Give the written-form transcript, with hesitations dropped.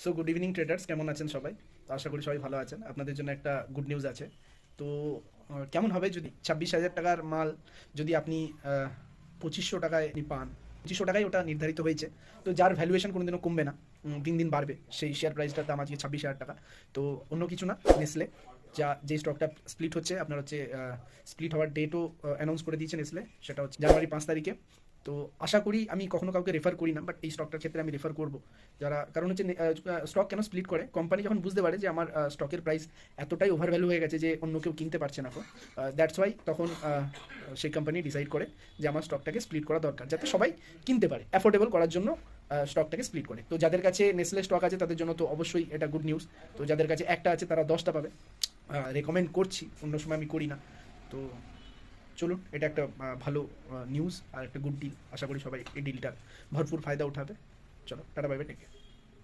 So good evening traders, কেমন আছেন সবাই? তো আশা করি সবাই ভালো আছেন। আপনাদের জন্য একটা গুড নিউজ আছে। তো কেমন হবে যদি 26,000 টাকার মাল যদি আপনি 2500 টাকায় আপনি পান? 2500 টাকায় ওটা নির্ধারিত হয়েছে। তো যার ভ্যালুয়েশন কোনোদিনও কমবে না, দিন দিন বাড়বে। সেই শেয়ার প্রাইসটার দাম আজকে 26,000 টাকা। তো অন্য কিছু না, নেসলে যে স্টকটা স্প্লিট হচ্ছে, আপনার হচ্ছে স্প্লিট হওয়ার ডেটও অ্যানাউন্স করে দিয়েছে নেসলে। সেটা হচ্ছে জানুয়ারি 5 তারিখে। তো আশা করি, আমি কখনো কাউকে রেফার করি না, বাট এই স্টকটার ক্ষেত্রে আমি রেফার করবো। যারা, কারণ হচ্ছে স্টক কেন স্প্লিট করে, কোম্পানি যখন বুঝতে পারে যে আমার স্টকের প্রাইস এতটাই ওভার ভ্যালু হয়ে গেছে যে অন্য কেউ কিনতে পারছে না, দ্যাটস ওয়াই তখন সেই কোম্পানি ডিসাইড করে যে আমার স্টকটাকে স্প্লিট করা দরকার, যাতে সবাই কিনতে পারে, অ্যাফোর্ডেবল করার জন্য স্টকটাকে স্প্লিট করে। তো যাদের কাছে নেসলে স্টক আছে তাদের জন্য তো অবশ্যই এটা গুড নিউজ। তো যাদের কাছে একটা আছে তারা 10টা পাবে। রেকমেন্ড করছি, অন্য সময় আমি করি না। তো চলুন, এটা একটা ভালো নিউজ আর একটা গুড ডিল। আশা করি সবাই এই ডিলটার ভরপুর ফায়দা উঠাবে। চলো, tata, bye bye, take care.